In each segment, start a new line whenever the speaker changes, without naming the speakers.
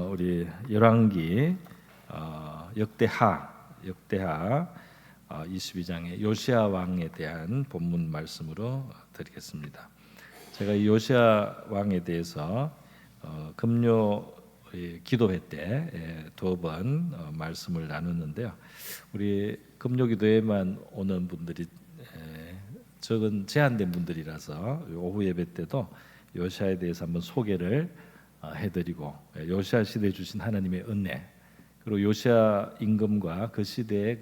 우리 열왕기 역대하 22장의 요시야 왕에 대한 본문 말씀으로 드리겠습니다. 제가 이 요시야 왕에 대해서 금요 기도회 때 두어 번 말씀을 나눴는데요. 우리 금요 기도회만 오는 분들이 적은 제한된 분들이라서 오후 예배 때도 요시야에 대해서 한번 소개를 해드리고, 요시야 시대에 주신 하나님의 은혜, 그리고 요시야 임금과 그 시대의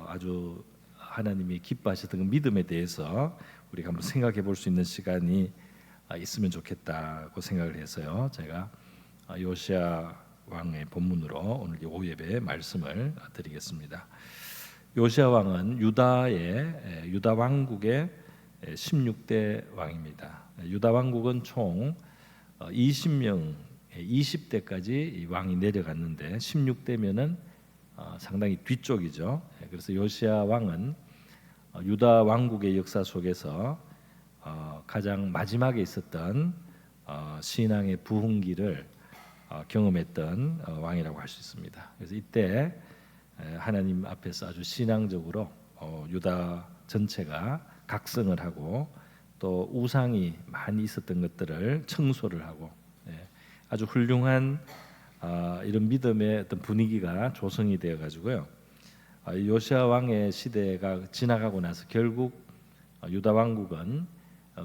아주 하나님이 기뻐하셨던 그 믿음에 대해서 우리가 한번 생각해 볼 수 있는 시간이 있으면 좋겠다고 생각을 해서요. 제가 요시야 왕의 본문으로 오늘 오후 예배에 말씀을 드리겠습니다. 요시야 왕은 유다 왕국의 16대 왕입니다. 유다 왕국은 총 20명, 20대까지 왕이 내려갔는데 16대면은 상당히 뒤쪽이죠. 그래서 요시야 왕은 유다 왕국의 역사 속에서 가장 마지막에 있었던 신앙의 부흥기를 경험했던 왕이라고 할 수 있습니다. 그래서 이때 하나님 앞에서 아주 신앙적으로 유다 전체가 각성을 하고 또 우상이 많이 있었던 것들을 청소를 하고 아주 훌륭한 이런 믿음의 어떤 분위기가 조성이 되어 가지고요. 요시야 왕의 시대가 지나가고 나서 결국 유다 왕국은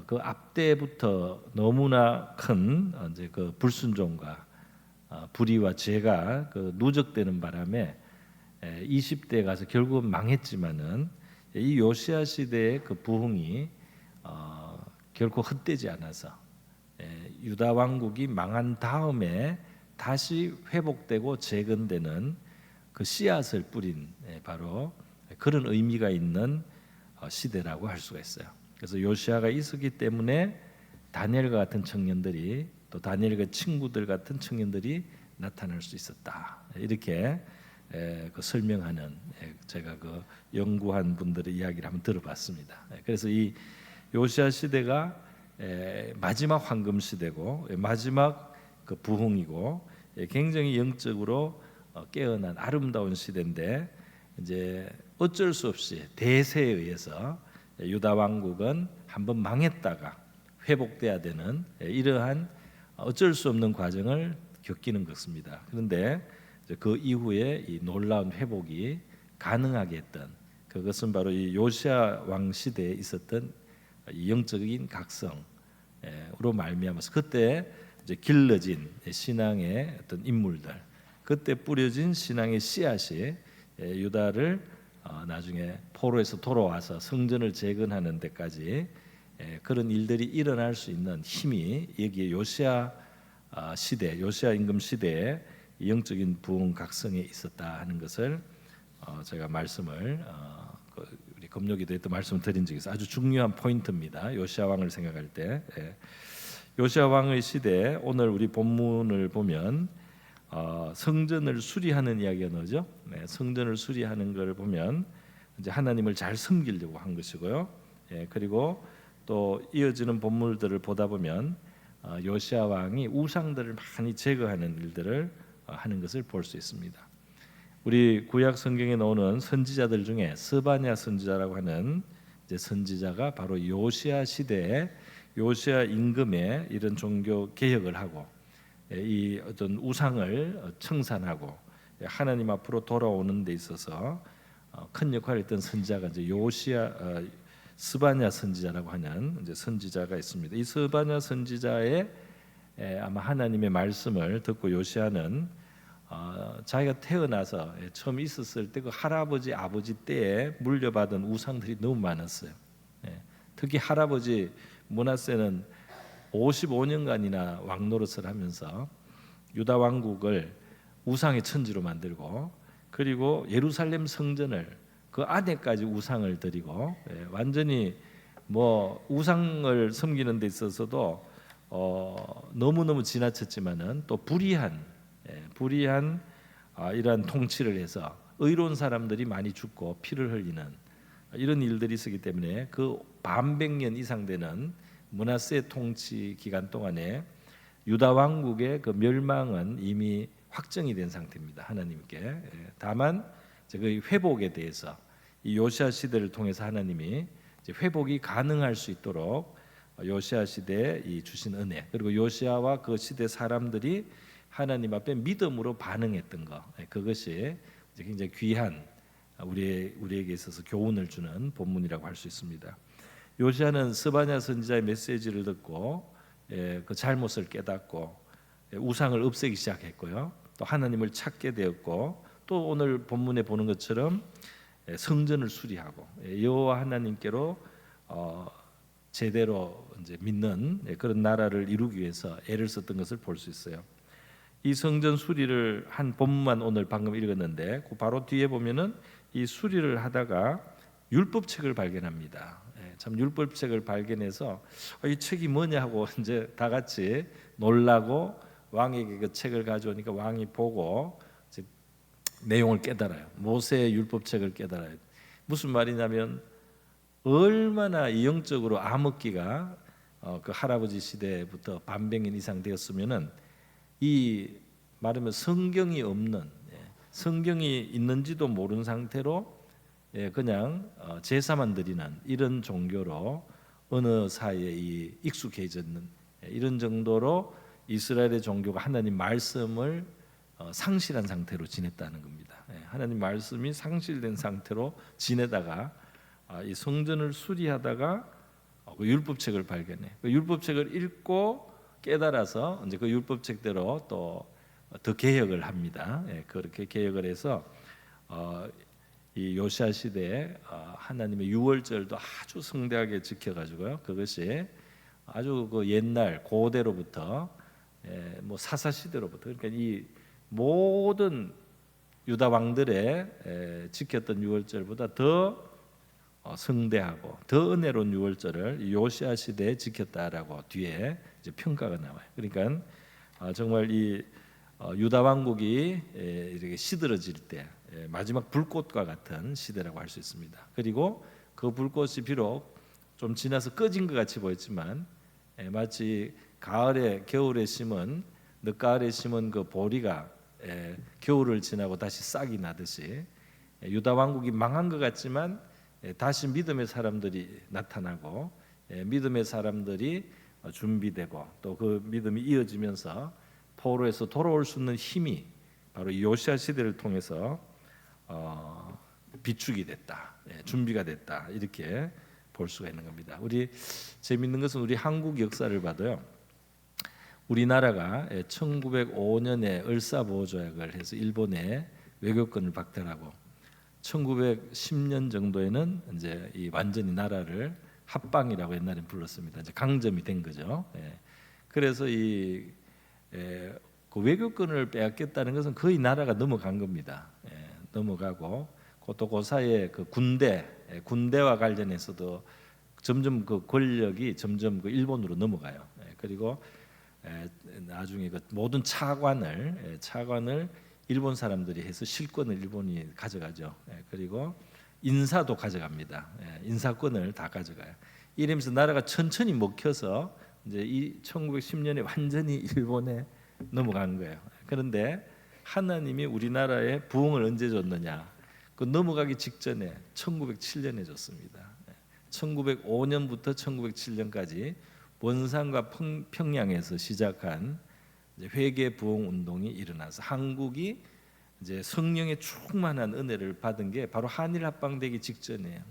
그 앞때부터 너무나 큰 이제 그 불순종과 불의와 죄가 누적되는 바람에 20대에 가서 결국은 망했지만은 이 요시야 시대의 그 부흥이 결코 헛되지 않아서 유다 왕국이 망한 다음에 다시 회복되고 재건되는 그 씨앗을 뿌린 바로 그런 의미가 있는 시대라고 할 수가 있어요. 그래서 요시야가 있었기 때문에 다니엘과 같은 청년들이, 또 다니엘과 친구들 같은 청년들이 나타날 수 있었다. 이렇게 설명하는, 제가 연구한 분들의 이야기를 한번 들어봤습니다. 그래서 이 요시야 시대가 마지막 황금 시대고 마지막 그 부흥이고 굉장히 영적으로 깨어난 아름다운 시대인데, 이제 어쩔 수 없이 대세에 의해서 유다 왕국은 한번 망했다가 회복돼야 되는 이러한 어쩔 수 없는 과정을 겪이는 것입니다. 그런데 그 이후에 이 놀라운 회복이 가능하게 했던 그것은 바로 이 요시야 왕 시대에 있었던 영적인 각성으로 말미암아서 그때 이제 길러진 신앙의 어떤 인물들, 그때 뿌려진 신앙의 씨앗이 유다를 나중에 포로에서 돌아와서 성전을 재건하는 데까지 그런 일들이 일어날 수 있는 힘이 여기에 요시야 시대, 요시야 임금 시대에 영적인 부흥 각성에 있었다 하는 것을 제가 말씀을 우리 금요기도에 또 말씀을 드린 적이 있어요. 아주 중요한 포인트입니다. 요시야 왕을 생각할 때 요시야 왕의 시대, 오늘 우리 본문을 보면 성전을 수리하는 이야기가 나오죠. 성전을 수리하는 걸 보면 이제 하나님을 잘 섬기려고 한 것이고요. 그리고 또 이어지는 본문들을 보다 보면 요시야 왕이 우상들을 많이 제거하는 일들을 하는 것을 볼 수 있습니다. 우리 구약 성경에 나오는 선지자들 중에 스바냐 선지자라고 하는 이제 선지자가 바로 요시야 시대에 요시야 임금의 이런 종교 개혁을 하고 이 어떤 우상을 청산하고 하나님 앞으로 돌아오는 데 있어서 큰 역할을 했던 선지자가 이제 스바냐 선지자라고 하는 이제 선지자가 있습니다. 이 스바냐 선지자의 아마 하나님의 말씀을 듣고 요시야는 자기가 태어나서 처음 있었을 때 그 할아버지 아버지 때에 물려받은 우상들이 너무 많았어요. 특히 할아버지 므낫세는 55년간이나 왕노릇을 하면서 유다 왕국을 우상의 천지로 만들고, 그리고 예루살렘 성전을 그 안에까지 우상을 드리고 완전히 우상을 섬기는 데 있어서도 너무너무 지나쳤지만은 또 불의한 이러한 통치를 해서 의로운 사람들이 많이 죽고 피를 흘리는 이런 일들이 있었기 때문에 그 반백년 이상 되는 므낫세 통치 기간 동안에 유다 왕국의 그 멸망은 이미 확정이 된 상태입니다. 하나님께. 다만 이제 그 회복에 대해서 이 요시아 시대를 통해서 하나님이 이제 회복이 가능할 수 있도록 요시아 시대에 이 주신 은혜, 그리고 요시아와 그 시대 사람들이 하나님 앞에 믿음으로 반응했던 것, 그것이 이제 굉장히 귀한 우리에게 있어서 교훈을 주는 본문이라고 할 수 있습니다. 요시아는 스바냐 선지자의 메시지를 듣고 그 잘못을 깨닫고 우상을 없애기 시작했고요. 또 하나님을 찾게 되었고, 또 오늘 본문에 보는 것처럼 성전을 수리하고 여호와 하나님께로 제대로 이제 믿는 그런 나라를 이루기 위해서 애를 썼던 것을 볼 수 있어요. 이 성전 수리를 한 본문만 오늘 방금 읽었는데, 그 바로 뒤에 보면은 이 수리를 하다가 율법책을 발견합니다. 참 율법책을 발견해서 이 책이 뭐냐 하고 이제 다 같이 놀라고 왕에게 그 책을 가져오니까 왕이 보고 이제 내용을 깨달아요. 모세의 율법책을 깨달아요. 무슨 말이냐면 얼마나 영적으로 암흑기가 그 할아버지 시대부터 반백년 이상 되었으면은 이 말하면 성경이 없는, 성경이 있는지도 모르는 상태로 그냥 제사만 드리는 이런 종교로 어느 사이에 익숙해졌는 이런 정도로 이스라엘의 종교가 하나님 말씀을 상실한 상태로 지냈다는 겁니다. 하나님 말씀이 상실된 상태로 지내다가 이 성전을 수리하다가 그 율법책을 발견해. 그 율법책을 읽고 깨달아서 이제 그 율법책대로 또 더 개혁을 합니다. 그렇게 개혁을 해서 이 요시아 시대에 하나님의 유월절도 아주 성대하게 지켜가지고요. 그것이 아주 그 옛날 고대로부터 뭐 사사 시대로부터, 그러니까 이 모든 유다 왕들의 지켰던 유월절보다 더 성대하고 더 은혜로운 유월절을 요시아 시대에 지켰다라고 뒤에 이제 평가가 나와요. 그러니까 정말 이 유다 왕국이 이렇게 시들어질 때 마지막 불꽃과 같은 시대라고 할 수 있습니다. 그리고 그 불꽃이 비록 좀 지나서 꺼진 것 같이 보였지만 마치 겨울에 심은 늦가을에 심은 그 보리가 겨울을 지나고 다시 싹이 나듯이 유다 왕국이 망한 것 같지만 다시 믿음의 사람들이 나타나고 믿음의 사람들이 준비되고 또 그 믿음이 이어지면서 포로에서 돌아올 수 있는 힘이 바로 요시아 시대를 통해서 비축이 됐다, 준비가 됐다, 이렇게 볼 수가 있는 겁니다. 우리 재밌는 것은 우리 한국 역사를 봐도요, 우리나라가 1905년에 을사보호조약을 해서 일본의 외교권을 박탈하고 1910년 정도에는 이제 이 완전히 나라를 합방이라고 옛날에 불렀습니다. 이제 강점이 된 거죠. 그래서 그 외교권을 빼앗겼다는 것은 거의 나라가 넘어간 겁니다. 넘어가고 또 그 사이에 그 군대와 관련해서도 점점 그 권력이 점점 그 일본으로 넘어가요. 그리고 나중에 그 모든 차관을 일본 사람들이 해서 실권을 일본이 가져가죠. 그리고 인사도 가져갑니다. 인사권을 다 가져가요. 이러면서 나라가 천천히 먹혀서 이제 이 1910년에 완전히 일본에 넘어간 거예요. 그런데 하나님이 우리나라에 부흥을 언제 줬느냐? 그 넘어가기 직전에 1907년에 줬습니다. 1905년부터 1907년까지 원산과 평양에서 시작한 회개 부흥 운동이 일어나서 한국이 이제 성령의 충만한 은혜를 받은 게 바로 한일 합방되기 직전이에요.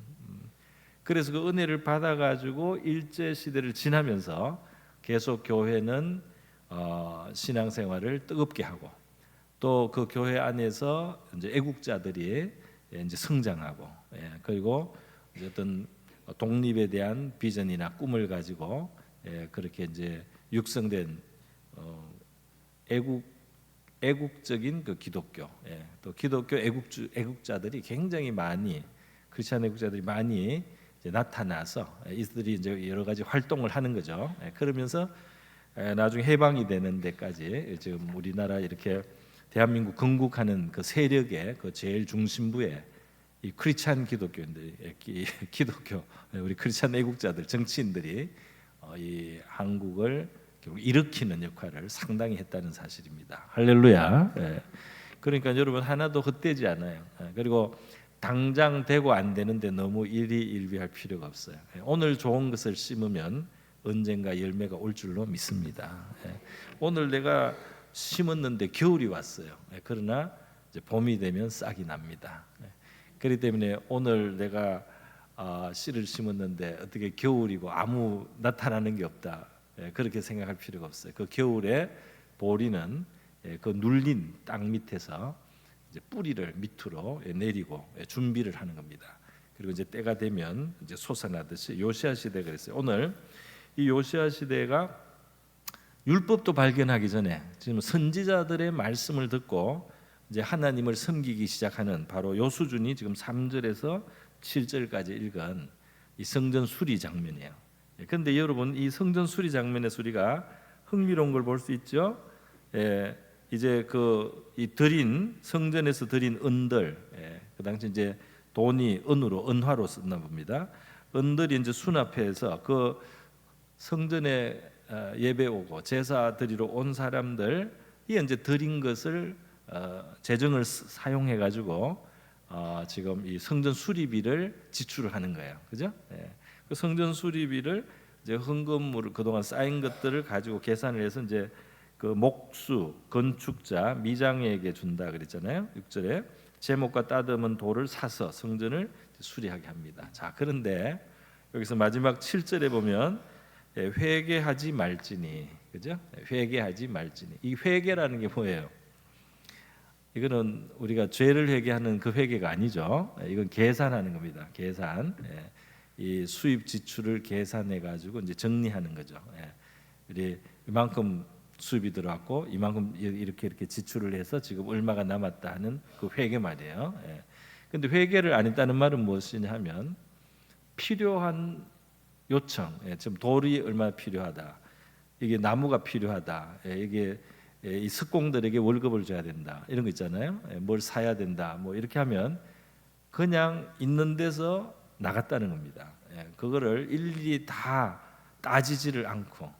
그래서 그 은혜를 받아가지고 일제 시대를 지나면서 계속 교회는 신앙생활을 뜨겁게 하고 또 그 교회 안에서 이제 애국자들이 이제 성장하고 그리고 이제 어떤 독립에 대한 비전이나 꿈을 가지고 그렇게 이제 육성된 애국적인 그 기독교, 또 기독교 애국자들이 굉장히 많이, 크리스찬 애국자들이 많이 이제 나타나서 이들이 이제 여러 가지 활동을 하는 거죠. 그러면서 나중에 해방이 되는 데까지 지금 우리나라 이렇게 대한민국 건국하는 그 세력의 그 제일 중심부에 이 크리스찬 기독교인들이, 기독교 우리 크리스찬 애국자들, 정치인들이 이 한국을 결국 일으키는 역할을 상당히 했다는 사실입니다. 할렐루야. 예. 그러니까 여러분 하나도 헛되지 않아요. 예. 그리고 당장 되고 안 되는데 너무 일희일비할 필요가 없어요. 예. 오늘 좋은 것을 심으면 언젠가 열매가 올 줄로 믿습니다. 예. 오늘 내가 심었는데 겨울이 왔어요. 예. 그러나 이제 봄이 되면 싹이 납니다. 예. 그렇기 때문에 오늘 내가 씨를 심었는데 어떻게 겨울이고 아무 나타나는 게 없다. 예, 그렇게 생각할 필요가 없어요. 그 겨울에 보리는 그 눌린 땅 밑에서 이제 뿌리를 밑으로 내리고 준비를 하는 겁니다. 그리고 이제 때가 되면 이제 솟아나듯이 요시아 시대가 그랬어요. 오늘 이 요시아 시대가 율법도 발견하기 전에 지금 선지자들의 말씀을 듣고 이제 하나님을 섬기기 시작하는 바로 요 수준이 지금 3절에서 7절까지 읽은 이 성전 수리 장면이에요. 그런데 여러분 이 성전 수리 장면에서 우리가 흥미로운 걸 볼 수 있죠. 이제 이 드린 성전에서 드린 은들, 그 당시 이제 돈이 은화로 썼나 봅니다. 은들이 이제 수납해서 그 성전에 예배 오고 제사 드리러 온 사람들이 이제 드린 것을 재정을 사용해 가지고 지금 이 성전 수리비를 지출을 하는 거예요. 그죠? 그 성전 수리비를 이제 헌금물을 그동안 쌓인 것들을 가지고 계산을 해서 이제 그 목수, 건축자, 미장에게 준다 그랬잖아요. 6절에 제목과 따듬은 돌을 사서 성전을 수리하게 합니다. 자, 그런데 여기서 마지막 7절에 보면 회개하지 말지니, 그죠? 회개하지 말지니. 이 회개라는 게 뭐예요? 이거는 우리가 죄를 회개하는 그 회개가 아니죠. 이건 계산하는 겁니다. 계산. 이 수입 지출을 계산해 가지고 이제 정리하는 거죠. 우리 이만큼 수입이 들어왔고 이만큼 이렇게 지출을 해서 지금 얼마가 남았다 하는 그 회개 말이에요. 근데 회개를 안 했다는 말은 무엇이냐 하면 필요한 요청, 지금 돌이 얼마나 필요하다, 이게 나무가 필요하다, 이게 이 석공들에게 월급을 줘야 된다, 이런 거 있잖아요. 뭘 사야 된다, 뭐 이렇게 하면 그냥 있는 데서 나갔다는 겁니다. 그거를 일일이 다 따지지를 않고,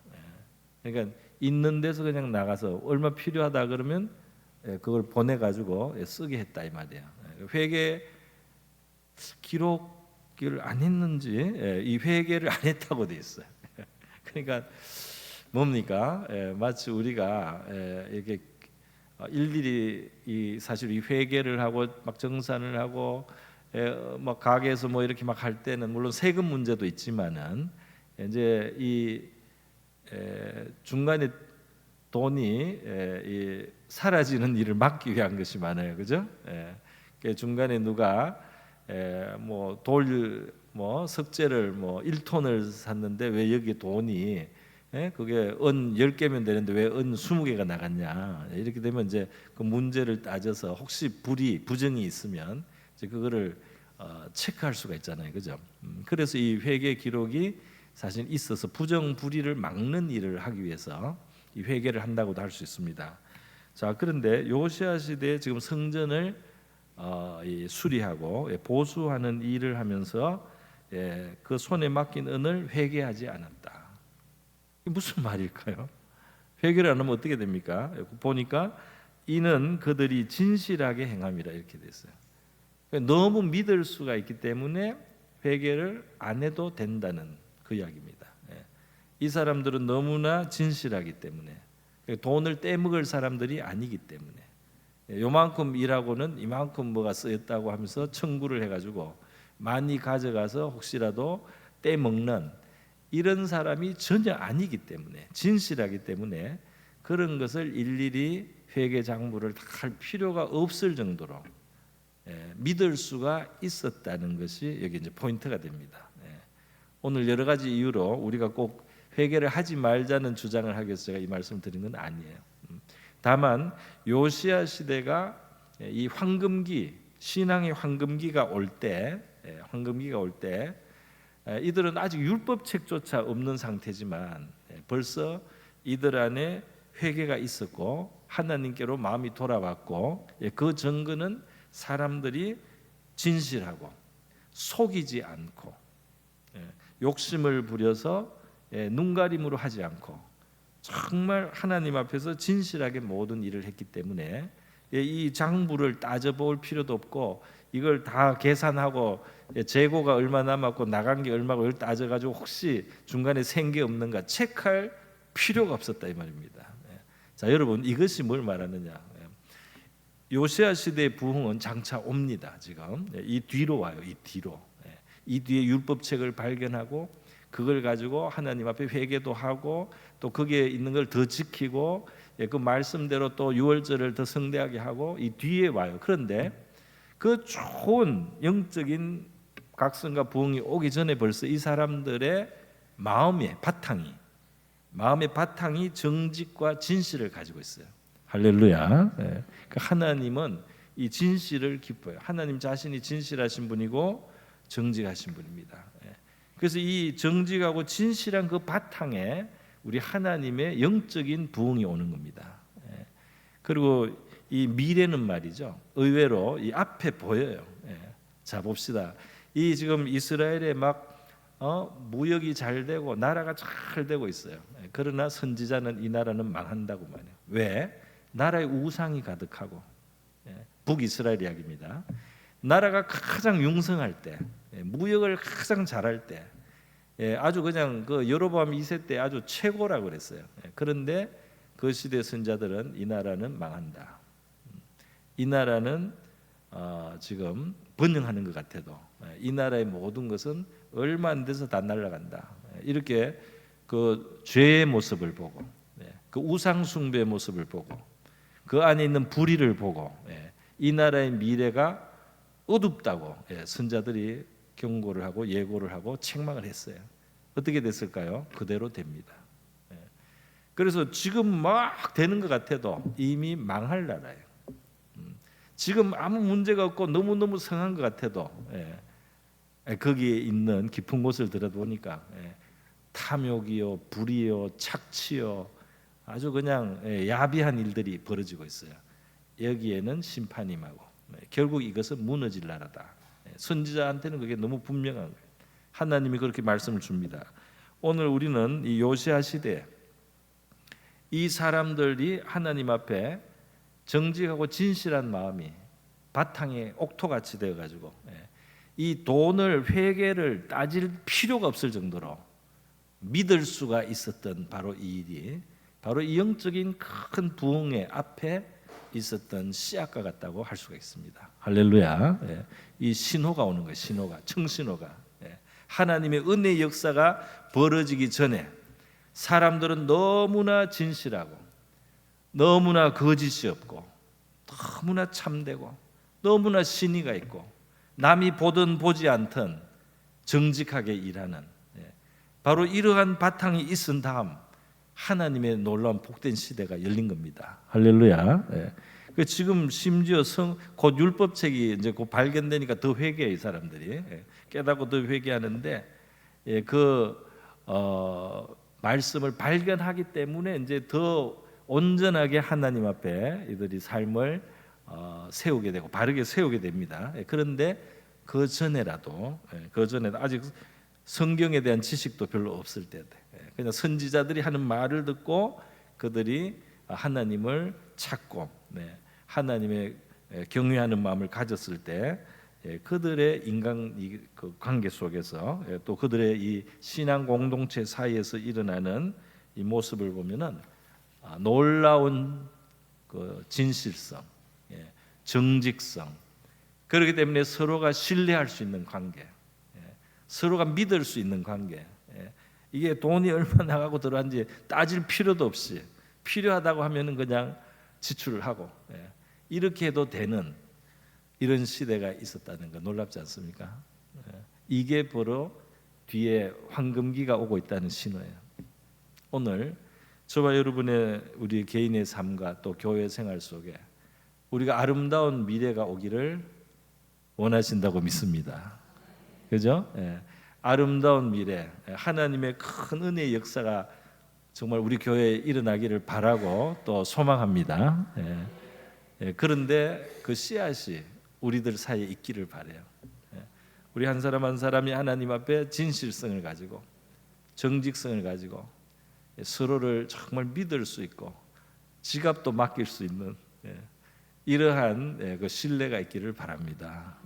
그러니까 있는 데서 그냥 나가서 얼마 필요하다 그러면 그걸 보내 가지고 쓰게 했다 이 말이에요. 회계 기록을 안 했는지 이 회계를 안 했다고 돼 있어요. 그러니까 뭡니까? 마치 우리가 이렇게 일일이 사실 이 회계를 하고 막 정산을 하고 막 가게에서 뭐 이렇게 막 할 때는 물론 세금 문제도 있지만은 이제 이 중간에 돈이 사라지는 일을 막기 위한 것이 많아요, 그죠? 중간에 누가 뭐 돌 뭐 석재를 뭐 1톤을 샀는데 왜 여기 돈이 그게 은 10개면 되는데 왜 은 20개가 나갔냐, 이렇게 되면 이제 그 문제를 따져서 혹시 부정이 있으면 이제 그거를 체크할 수가 있잖아요, 그죠? 그래서 이 회계 기록이 사실 있어서 부정부리를 막는 일을 하기 위해서 이 회개를 한다고도 할 수 있습니다. 자, 그런데 요시아 시대에 지금 성전을 수리하고 보수하는 일을 하면서 그 손에 맡긴 은을 회개하지 않았다. 이게 무슨 말일까요? 회개를 안 하면 어떻게 됩니까? 보니까 이는 그들이 진실하게 행함이라 이렇게 됐어요. 너무 믿을 수가 있기 때문에 회개를 안 해도 된다는 그 이야기입니다. 이 사람들은 너무나 진실하기 때문에, 돈을 떼먹을 사람들이 아니기 때문에, 요만큼 일하고는 이만큼 뭐가 쓰였다고 하면서 청구를 해가지고 많이 가져가서 혹시라도 떼먹는 이런 사람이 전혀 아니기 때문에, 진실하기 때문에 그런 것을 일일이 회계 장부를 다 할 필요가 없을 정도로 믿을 수가 있었다는 것이 여기 이제 포인트가 됩니다. 오늘 여러 가지 이유로 우리가 꼭 회개를 하지 말자는 주장을 하기 위해서 제가 이 말씀을 드린 건 아니에요. 다만 요시아 시대가 이 황금기, 신앙의 황금기가 올 때, 이들은 아직 율법책조차 없는 상태지만 벌써 이들 안에 회개가 있었고 하나님께로 마음이 돌아왔고, 그 증거는 사람들이 진실하고 속이지 않고 욕심을 부려서 눈가림으로 하지 않고 정말 하나님 앞에서 진실하게 모든 일을 했기 때문에 이 장부를 따져볼 필요도 없고 이걸 다 계산하고 재고가 얼마 남았고 나간 게 얼마고 이걸 따져가지고 혹시 중간에 샌 게 없는가 체크할 필요가 없었다 이 말입니다. 자, 여러분 이것이 뭘 말하느냐? 요시야 시대의 부흥은 장차 옵니다. 지금 이 뒤로 와요. 이 뒤로. 이 뒤에 율법책을 발견하고 그걸 가지고 하나님 앞에 회개도 하고 또 거기에 있는 걸 더 지키고 그 말씀대로 또 유월절을 더 성대하게 하고 이 뒤에 와요. 그런데 그 좋은 영적인 각성과 부흥이 오기 전에 벌써 이 사람들의 마음의 바탕이 정직과 진실을 가지고 있어요. 할렐루야. 하나님은 이 진실을 기뻐요. 하나님 자신이 진실하신 분이고 정직하신 분입니다. 그래서 이 정직하고 진실한 그 바탕에 우리 하나님의 영적인 부흥이 오는 겁니다. 그리고 이 미래는 말이죠. 의외로 이 앞에 보여요. 자 봅시다. 이 지금 이스라엘에 막 무역이 잘 되고 나라가 잘 되고 있어요. 그러나 선지자는 이 나라는 망한다고 말해요. 왜? 나라에 우상이 가득하고 북이스라엘 이야기입니다. 나라가 가장 융성할 때, 무역을 가장 잘할 때, 아주 그냥 그 여로보암 2세 때 아주 최고라고 그랬어요. 그런데 그 시대 선자들은 이 나라는 망한다. 이 나라는 지금 번영하는 것 같아도 이 나라의 모든 것은 얼마 안 돼서 다 날아간다. 이렇게 그 죄의 모습을 보고, 그 우상 숭배의 모습을 보고, 그 안에 있는 불의를 보고, 이 나라의 미래가 어둡다고 선자들이 경고를 하고 예고를 하고 책망을 했어요. 어떻게 됐을까요? 그대로 됩니다. 그래서 지금 막 되는 것 같아도 이미 망할 나라예요. 지금 아무 문제가 없고 너무너무 성한 것 같아도 거기에 있는 깊은 곳을 들여다보니까 탐욕이요, 불의요, 착취요, 아주 그냥 야비한 일들이 벌어지고 있어요. 여기에는 심판이 임하고 결국 이것은 무너질 나라다. 선지자한테는 그게 너무 분명한 거예요. 하나님이 그렇게 말씀을 줍니다. 오늘 우리는 이 요시야 시대 이 사람들이 하나님 앞에 정직하고 진실한 마음이 바탕에 옥토같이 되어가지고 이 돈을 회개를 따질 필요가 없을 정도로 믿을 수가 있었던 바로 이 일이 바로 이 영적인 큰 부흥의 앞에 있었던 씨앗과 같다고 할 수가 있습니다. 할렐루야. 이 신호가 오는 거예요. 신호가, 청신호가. 하나님의 은혜의 역사가 벌어지기 전에 사람들은 너무나 진실하고 너무나 거짓이 없고 너무나 참되고 너무나 신의가 있고 남이 보든 보지 않든 정직하게 일하는 바로 이러한 바탕이 있은 다음 하나님의 놀라운 복된 시대가 열린 겁니다. 할렐루야. 지금 심지어 곧 율법책이 이제 곧 발견되니까 더 회개해 이 사람들이 깨닫고 더 회개하는데 말씀을 발견하기 때문에 이제 더 온전하게 하나님 앞에 이들이 삶을 세우게 되고 바르게 세우게 됩니다. 그런데 그 전에라도 아직 성경에 대한 지식도 별로 없을 때도 그냥 선지자들이 하는 말을 듣고 그들이 하나님을 찾고 하나님의 경외하는 마음을 가졌을 때 그들의 인간 관계 속에서 또 그들의 이 신앙 공동체 사이에서 일어나는 이 모습을 보면은 놀라운 그 진실성, 정직성, 그렇기 때문에 서로가 신뢰할 수 있는 관계, 서로가 믿을 수 있는 관계. 이게 돈이 얼마 나가고 들어왔는지 따질 필요도 없이 필요하다고 하면은 그냥 지출을 하고 이렇게 해도 되는 이런 시대가 있었다는 거 놀랍지 않습니까? 이게 바로 뒤에 황금기가 오고 있다는 신호예요. 오늘 저와 여러분의 우리 개인의 삶과 또 교회 생활 속에 우리가 아름다운 미래가 오기를 원하신다고 믿습니다. 그죠? 아름다운 미래, 하나님의 큰 은혜의 역사가 정말 우리 교회에 일어나기를 바라고 또 소망합니다. 그런데 그 씨앗이 우리들 사이에 있기를 바라요. 우리 한 사람 한 사람이 하나님 앞에 진실성을 가지고 정직성을 가지고 서로를 정말 믿을 수 있고 지갑도 맡길 수 있는 이러한 그 신뢰가 있기를 바랍니다.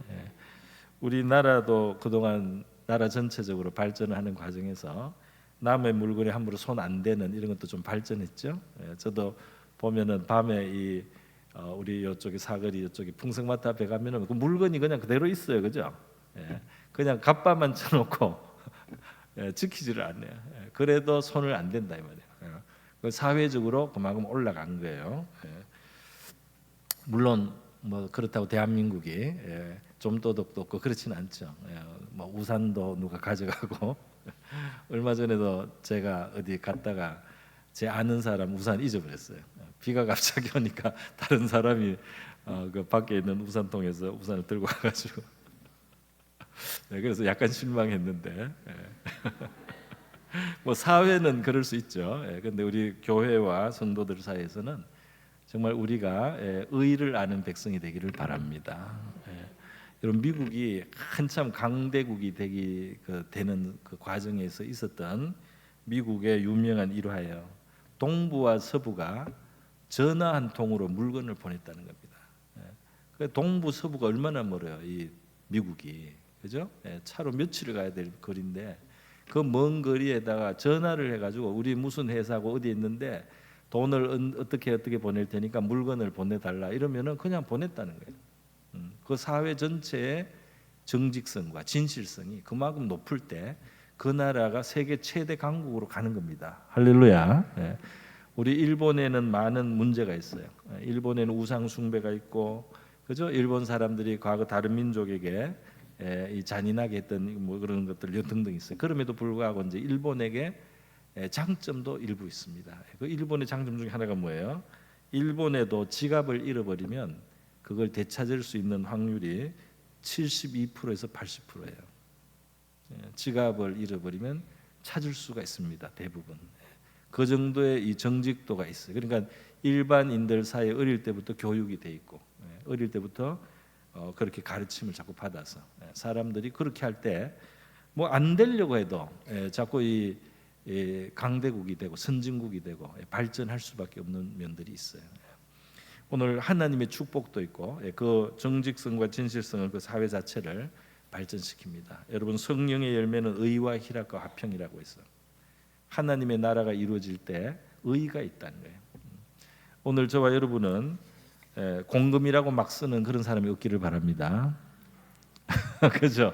우리나라도 그동안 나라 전체적으로 발전하는 과정에서 남의 물건에 함부로 손 안 대는 이런 것도 좀 발전했죠. 저도 보면은 밤에 우리 이쪽에 사거리 이쪽에 풍성마트 앞에 가면은 그 물건이 그냥 그대로 있어요, 그죠? 그냥 갑바만 쳐놓고 지키지를 않네요. 그래도 손을 안 댄다 이 말이에요. 그 사회적으로 그만큼 올라간 거예요. 물론 뭐 그렇다고 대한민국이 좀 도덕도 없고 그렇지는 않죠. 뭐 우산도 누가 가져가고 얼마 전에도 제가 어디 갔다가 제 아는 사람 우산 잊어버렸어요. 비가 갑자기 오니까 다른 사람이 그 밖에 있는 우산통에서 우산을 들고 와가지고 그래서 약간 실망했는데 뭐 사회는 그럴 수 있죠. 그런데 우리 교회와 성도들 사이에서는 정말 우리가 의를 아는 백성이 되기를 바랍니다. 여러분 미국이 한참 강대국이 되는 그 과정에서 있었던 미국의 유명한 일화예요. 동부와 서부가 전화 한 통으로 물건을 보냈다는 겁니다. 그 동부 서부가 얼마나 멀어요, 이 미국이, 그죠? 차로 며칠을 가야 될 거리인데 그 먼 거리에다가 전화를 해가지고 우리 무슨 회사고 어디 있는데 돈을 어떻게 보낼 테니까 물건을 보내달라 이러면은 그냥 보냈다는 거예요. 그 사회 전체의 정직성과 진실성이 그만큼 높을 때 그 나라가 세계 최대 강국으로 가는 겁니다. 할렐루야. 우리 일본에는 많은 문제가 있어요. 일본에는 우상 숭배가 있고, 그죠? 일본 사람들이 과거 다른 민족에게 이 잔인하게 했던 뭐 그런 것들 등등 있어요. 그럼에도 불구하고 이제 일본에게 장점도 일부 있습니다. 그 일본의 장점 중에 하나가 뭐예요? 일본에도 지갑을 잃어버리면 그걸 되찾을 수 있는 확률이 72%에서 80%예요. 지갑을 잃어버리면 찾을 수가 있습니다. 대부분. 그 정도의 이 정직도가 있어요. 그러니까 일반인들 사이에 어릴 때부터 교육이 돼 있고, 어릴 때부터 그렇게 가르침을 자꾸 받아서 사람들이 그렇게 할 때 뭐 안 되려고 해도 자꾸 이 강대국이 되고 선진국이 되고 발전할 수밖에 없는 면들이 있어요. 오늘 하나님의 축복도 있고 그 정직성과 진실성을 그 사회 자체를 발전시킵니다. 여러분 성령의 열매는 의와 희락과 화평이라고 있어요. 하나님의 나라가 이루어질 때 의가 있다는 거예요. 오늘 저와 여러분은 공금이라고 막 쓰는 그런 사람이 없기를 바랍니다. 그죠?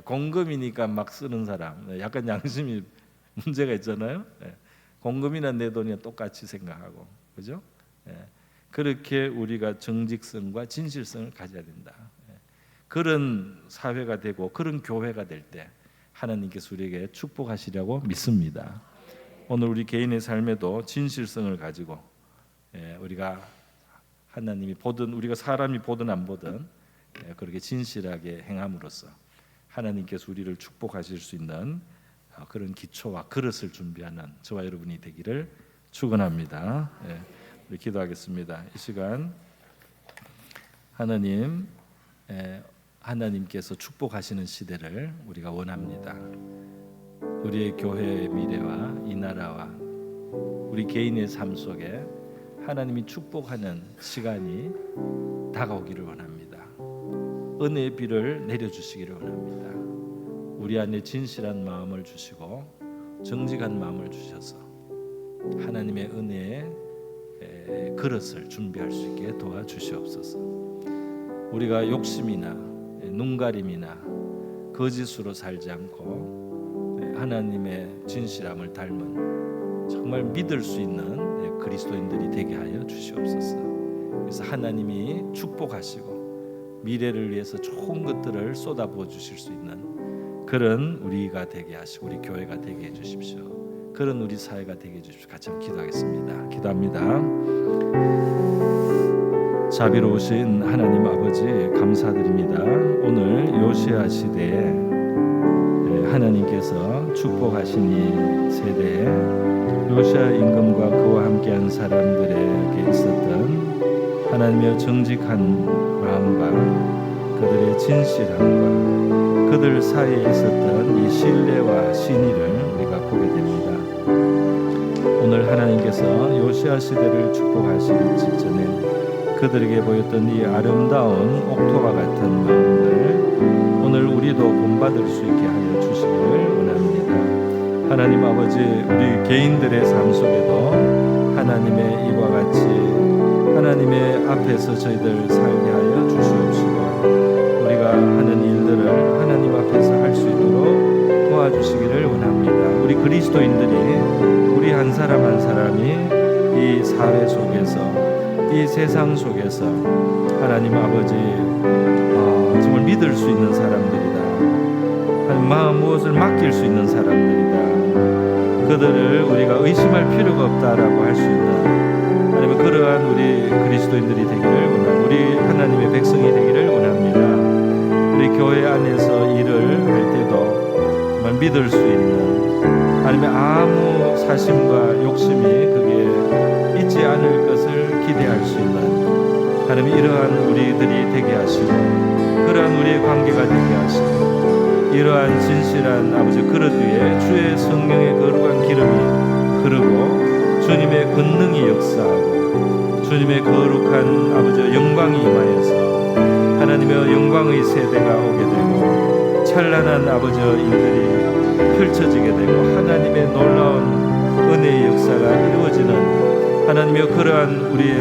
공금이니까 막 쓰는 사람, 약간 양심이 문제가 있잖아요. 공금이나 내 돈이나 똑같이 생각하고, 그죠? 그렇게 우리가 정직성과 진실성을 가져야 된다. 그런 사회가 되고 그런 교회가 될 때 하나님께서 우리에게 축복하시려고 믿습니다. 오늘 우리 개인의 삶에도 진실성을 가지고 우리가 하나님이 보든 우리가 사람이 보든 안 보든 그렇게 진실하게 행함으로써 하나님께서 우리를 축복하실 수 있는 그런 기초와 그릇을 준비하는 저와 여러분이 되기를 축원합니다. 우리 기도하겠습니다. 이 시간 하나님께서 축복하시는 시대를 우리가 원합니다. 우리의 교회의 미래와 이 나라와 우리 개인의 삶 속에 하나님이 축복하는 시간이 다가오기를 원합니다. 은혜의 비를 내려주시기를 원합니다. 우리 안에 진실한 마음을 주시고 정직한 마음을 주셔서 하나님의 은혜의 그릇을 준비할 수 있게 도와주시옵소서. 우리가 욕심이나 눈가림이나 거짓으로 살지 않고 하나님의 진실함을 닮은 정말 믿을 수 있는 그리스도인들이 되게 하여 주시옵소서. 그래서 하나님이 축복하시고 미래를 위해서 좋은 것들을 쏟아부어 주실 수 있는 그런 우리가 되게 하시고 우리 교회가 되게 해 주십시오. 그런 우리 사회가 되게 해 주십시오. 같이 한번 기도하겠습니다. 기도합니다. 자비로우신 하나님 아버지 감사드립니다. 오늘 요시야 시대에 하나님께서 축복하신 이 세대에 요시야 임금과 그와 함께한 사람들에게 있었던 하나님의 정직한 마음과 그들의 진실함과 그들 사이에 있었던 이 신뢰와 신의를 우리가 보게 됩니다. 오늘 하나님께서 요시아 시대를 축복하시기 직전에 그들에게 보였던 이 아름다운 옥토와 같은 마음들 오늘 우리도 본받을 수 있게 하여 주시기를 원합니다. 하나님 아버지, 우리 개인들의 삶 속에도 하나님의 이와 같이 하나님의 앞에서 저희들 살게 하여 주시옵시고, 우리가 하는 일들을 하나님 앞에서 할 수 있도록 도와주시기를 원합니다. 우리 그리스도인들이 우리 한 사람 한 사람이 이 사회 속에서, 이 세상 속에서 하나님 아버지 정말 믿을 수 있는 사람들이다. 마음 무엇을 맡길 수 있는 사람들이다. 그들을 우리가 의심할 필요가 없다라고 할 수 있는, 아니면 그러한 우리 그리스도인들이 되기를 원합니다. 우리 하나님의 백성이 되기를 원합니다. 우리 교회 안에서 일을 할 때도 정말 믿을 수 있는, 아니면 아무 사심과 욕심이 그게 있지 않을 것을 기대할 수 있는 하나님, 이러한 우리들이 되게 하시고, 그러한 우리의 관계가 되게 하시고, 이러한 진실한 아버지 그릇 위에 주의 성령의 거룩한 기름이 흐르고 주님의 권능이 역사하고 주님의 거룩한 아버지 영광이 임하여서 하나님의 영광의 세대가 오게 되고 찬란한 아버지 일들이 펼쳐지게 되고 하나님의 놀라운 은혜의 역사가 이루어지는 하나님의 그러한 우리의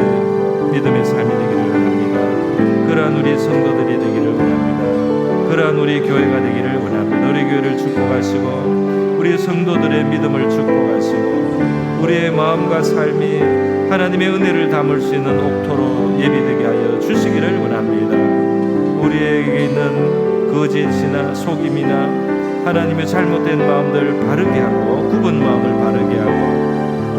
믿음의 삶이 되기를 원합니다. 그러한 우리 성도들이 되기를 원합니다. 그러한 우리 교회가 되기를 원합니다. 우리 교회를 축복하시고 우리 성도들의 믿음을 축복하시고 우리의 마음과 삶이 하나님의 은혜를 담을 수 있는 옥토로 예비되게 하여 주시기를 원합니다. 우리에게 있는 거짓이나 속임이나 하나님의 잘못된 마음들 바르게 하고 굽은 마음을 바르게 하고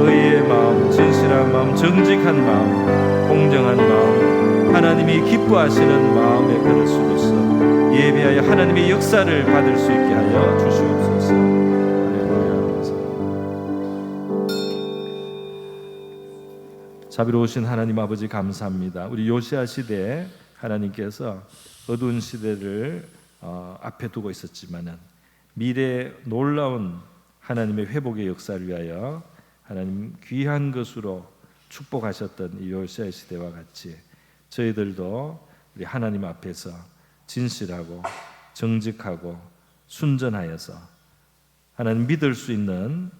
의의 마음, 진실한 마음, 정직한 마음, 공정한 마음, 하나님이 기뻐하시는 마음의 그릇으로서 예비하여 하나님의 역사를 받을 수 있게 하여 주시옵소서. 할렐루야. 자비로우신 하나님 아버지 감사합니다. 우리 요시아 시대에 하나님께서 어두운 시대를 앞에 두고 있었지만은 미래의 놀라운 하나님의 회복의 역사를 위하여 하나님 귀한 것으로 축복하셨던 이 요시아 시대와 같이 저희들도 우리 하나님 앞에서 진실하고 정직하고 순전하여서 하나님 믿을 수 있는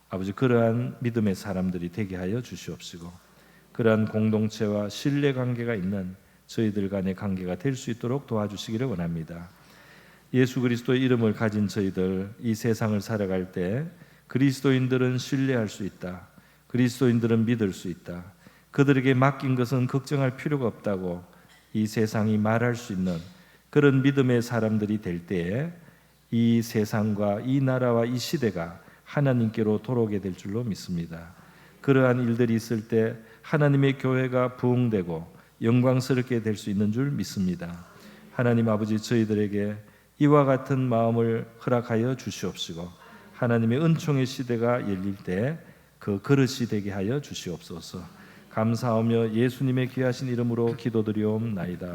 아버지 그러한 믿음의 사람들이 되게 하여 주시옵시고, 그러한 공동체와 신뢰관계가 있는 저희들 간의 관계가 될 수 있도록 도와주시기를 원합니다. 예수 그리스도의 이름을 가진 저희들 이 세상을 살아갈 때 그리스도인들은 신뢰할 수 있다. 그리스도인들은 믿을 수 있다. 그들에게 맡긴 것은 걱정할 필요가 없다고 이 세상이 말할 수 있는 그런 믿음의 사람들이 될 때에 이 세상과 이 나라와 이 시대가 하나님께로 돌아오게 될 줄로 믿습니다. 그러한 일들이 있을 때 하나님의 교회가 부흥되고 영광스럽게 될 수 있는 줄 믿습니다. 하나님 아버지, 저희들에게 이와 같은 마음을 허락하여 주시옵시고 하나님의 은총의 시대가 열릴 때 그 그릇이 되게 하여 주시옵소서. 감사하며 예수님의 귀하신 이름으로 기도드리옵나이다.